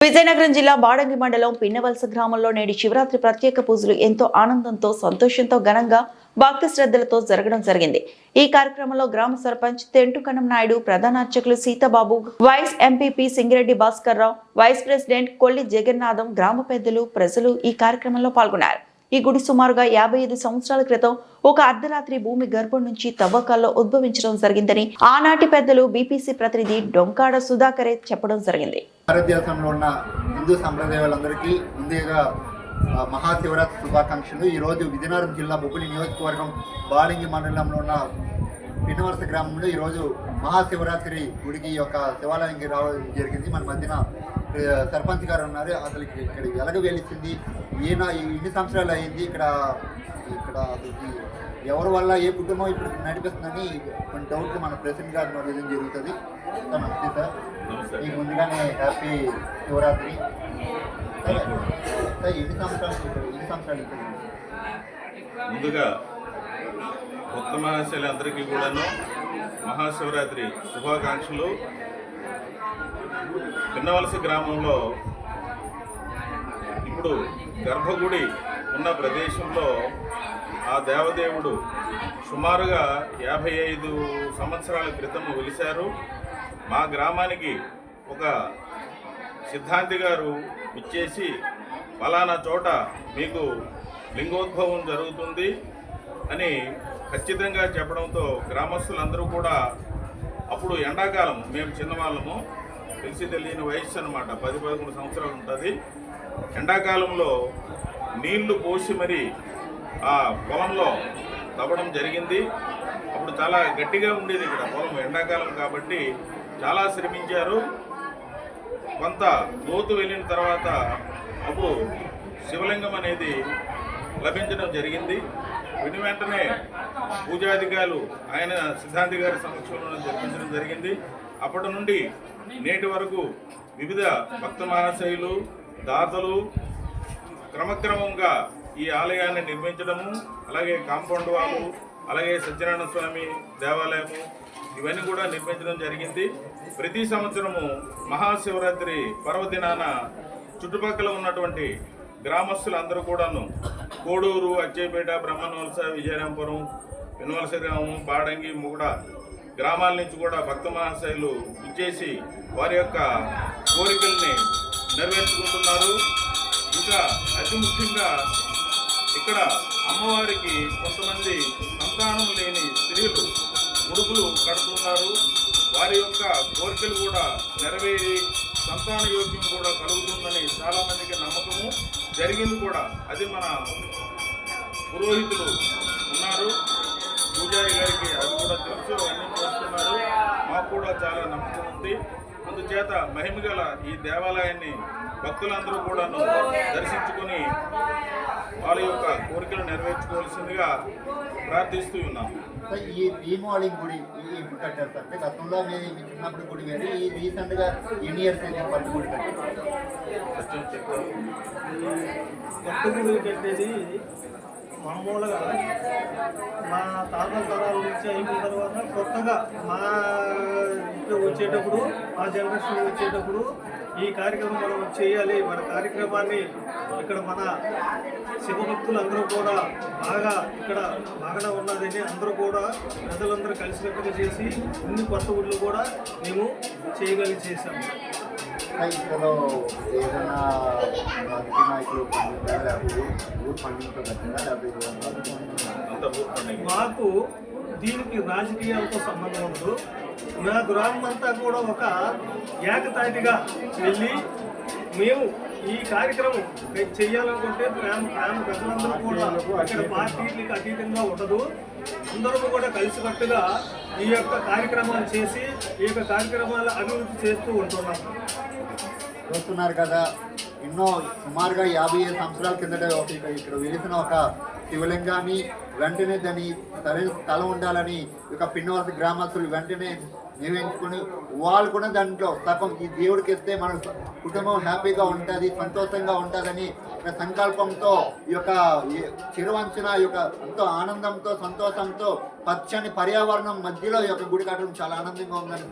విజయనగరం జిల్లా బాడంగి మండలం పిన్నవలస గ్రామంలో నేడు శివరాత్రి ప్రత్యేక పూజలు ఎంతో ఆనందంతో సంతోషంతో ఘనంగా భక్తి శ్రద్ధలతో జరగడం జరిగింది. ఈ కార్యక్రమంలో గ్రామ సర్పంచ్ తెంటుకణం నాయుడు, ప్రధాన అర్చకులు Sitababu, vice MPP Singireddy Bhaskar Rao, vice president Kolli Jagannatham, గ్రామ పెద్దలు, ప్రజలు ఈ కార్యక్రమంలో పాల్గొన్నారు. ఈ గుడి సుమారుగా 55 సంవత్సరాల క్రితం ఒక అర్ధరాత్రి భూమి గర్భం నుంచి తవ్వకాల్లో ఉద్భవించడం జరిగిందని ఆనాటి పెద్దలు బీపీసీ ప్రతినిధి డొంకాడ సుధాకరే చెప్పడం జరిగింది. భారతదేశంలో ఉన్న హిందూ సంప్రదాయాలందరికీ ముందుగా మహాశివరాత్రి శుభాకాంక్షలు. ఈరోజు విజయనగరం జిల్లా బొబ్బిలి నియోజకవర్గం బాడంగి మండలంలో ఉన్న పిన్నవలస గ్రామంలో ఈరోజు మహాశివరాత్రి గుడికి యొక్క శివాలయానికి రావడం జరిగింది. మన మధ్యన సర్పంచ్ గారు ఉన్నారు. అసలు ఇక్కడ ఎలాగ వెలిసింది, ఈయన ఇన్ని సంవత్సరాలు అయింది, ఇక్కడ ఎవరి వల్ల ఏ కుటుంబం ఇప్పుడు నడిపిస్తుందని కొన్ని డౌట్లు మన ప్రెసిడెంట్ గారిని అడగడం జరుగుతుంది. నమస్తే సార్, మీకు ముందుగానే హ్యాపీ శివరాత్రి. సార్ ఎన్ని సంవత్సరాలు ముందుగా భక్త మహాశయులందరికీ కూడాను మహాశివరాత్రి శుభాకాంక్షలు. పిన్నవలస గ్రామంలో ఇప్పుడు గర్భగుడి ఉన్న ప్రదేశంలో ఆ దేవదేవుడు సుమారుగా 55 సంవత్సరాల క్రితం వెలిశారు. మా గ్రామానికి ఒక సిద్ధాంతి గారు ఇచ్చేసి ఫలానా చోట మీకు లింగోద్భవం జరుగుతుంది అని ఖచ్చితంగా చెప్పడంతో గ్రామస్తులందరూ కూడా, అప్పుడు ఎండాకాలం, మేము చిన్నవాళ్ళము, తెలియని వయస్సు అనమాట, 10-11 సంవత్సరాలు ఉంటుంది. ఎండాకాలంలో నీళ్లు పోసి మరి ఆ పొలంలో తవ్వడం జరిగింది. అప్పుడు చాలా గట్టిగా ఉండేది ఇక్కడ పొలం, ఎండాకాలం కాబట్టి చాలా శ్రమించారు. కొంత లోతు వెళ్ళిన తర్వాత అప్పుడు శివలింగం అనేది లభించడం జరిగింది. వెంటనే పూజాధికారులు ఆయన సిద్ధాంతి గారి సమక్షంలో జరిపించడం జరిగింది. అప్పటి నుండి నేటి వరకు వివిధ భక్త మహాశయులు, దాతలు క్రమక్రమంగా ఈ ఆలయాన్ని నిర్మించడము, అలాగే కాంపౌండ్ వాళ్ళు, అలాగే సత్యనారాయణ స్వామి దేవాలయము, ఇవన్నీ కూడా నిర్మించడం జరిగింది. ప్రతి సంవత్సరము మహాశివరాత్రి పర్వదినాన చుట్టుపక్కల ఉన్నటువంటి గ్రామస్తులందరూ కూడాను కోడూరు, అచ్చేపేట, బ్రహ్మనవలస, విజయరాంపురం, పిన్నవలస గ్రామం, బాడంగి, ముగడ గ్రామాల నుంచి కూడా భక్త మహాశయులు ఇచ్చేసి వారి యొక్క కోరికల్ని నెరవేర్చుకుంటున్నారు. ఇంకా అతి ముఖ్యంగా ఇక్కడ అమ్మవారికి కొంతమంది సంతానం లేని స్త్రీలు ముడుపులు కడుతున్నారు. వారి యొక్క కోరికలు కూడా నెరవేరి సంతాన యోగ్యం కూడా కలుగుతుందని చాలామందికి నమ్మకము జరిగింది కూడా. అది మన పురోహితులు ఉన్నారు, పూజారి గారికి అది కూడా తెలుసు, అన్నీ చేస్తున్నారు. మాకు కూడా చాలా నమ్మకం ఉంది. అందుచేత మహిమగల ఈ దేవాలయాన్ని భక్తులందరూ కూడాను దర్శించుకొని వాళ్ళ యొక్క కోరికలు నెరవేర్చుకోవాల్సిందిగా ప్రార్థిస్తూ ఉన్నాం. ఈ భీమవళి గుడి ఇప్పుడు కట్టారు సార్. గతంలో మీ చిన్నప్పుడు గుడి వేరు, ఈ రీసెంట్గా ఎన్ని ఇయర్స్ అయితే కొత్త గుడి కట్టారు? కొత్త గుడి కట్టేది మామూలుగా మా తాతల తరాల నుంచి అయిన తర్వాత కొత్తగా మా ఇంట్లో వచ్చేటప్పుడు, మా జనరేషన్ వచ్చేటప్పుడు ఈ కార్యక్రమం మనం చేయాలి, మన కార్యక్రమాన్ని ఇక్కడ మన శివభక్తులు అందరూ కూడా ఇక్కడ బాగా ఉన్నదని అందరూ కూడా ప్రజలందరూ కలిసికట్టుగా చేసి ఇన్ని కొత్త ఊళ్ళు కూడా మేము చేసాము. ఇందులో ఏదైనా రాజకీయ నాయకులు మాకు దీనికి రాజకీయాలతో సంబంధం ఉండదు. నా గ్రామం అంతా కూడా ఒక ఏకతాటిగా వెళ్ళి మేము ఈ కార్యక్రమం చేయాలనుకుంటే గ్రామ ప్రజలందరూ కూడా ఇక్కడ పార్టీలకు అతీతంగా ఉండదు. అందరూ కూడా కలిసికట్టుగా ఈ యొక్క కార్యక్రమాలు చేసి ఈ యొక్క కార్యక్రమాలు అభివృద్ధి చేస్తూ ఉంటున్నాం. చూస్తున్నారు కదా, ఎన్నో సుమారుగా 55 సంవత్సరాల కిందట ఇక్కడ వెలిసిన ఒక శివలింగాన్ని వెంటనే దాన్ని సరైన స్థలం ఉండాలని ఇక పిన్నవలస గ్రామస్తులు వెంటనే నిర్వహించుకొని వాళ్ళు కూడా దాంట్లో తప్పం ఈ దేవుడికి ఇస్తే మన కుటుంబం హ్యాపీగా ఉంటుంది, సంతోషంగా ఉంటుందని సంకల్పంతో ఈ యొక్క చిరువంచన ఈ యొక్క ఎంతో ఆనందంతో సంతోషంతో పచ్చని పర్యావరణం మధ్యలో ఈ యొక్క గుడి కట్టడం చాలా ఆనందంగా ఉందని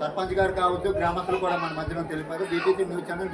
సర్పంచ్ గారు కావచ్చు, గ్రామస్తులు కూడా మన మధ్యలో తెలిపారు. BTC news channel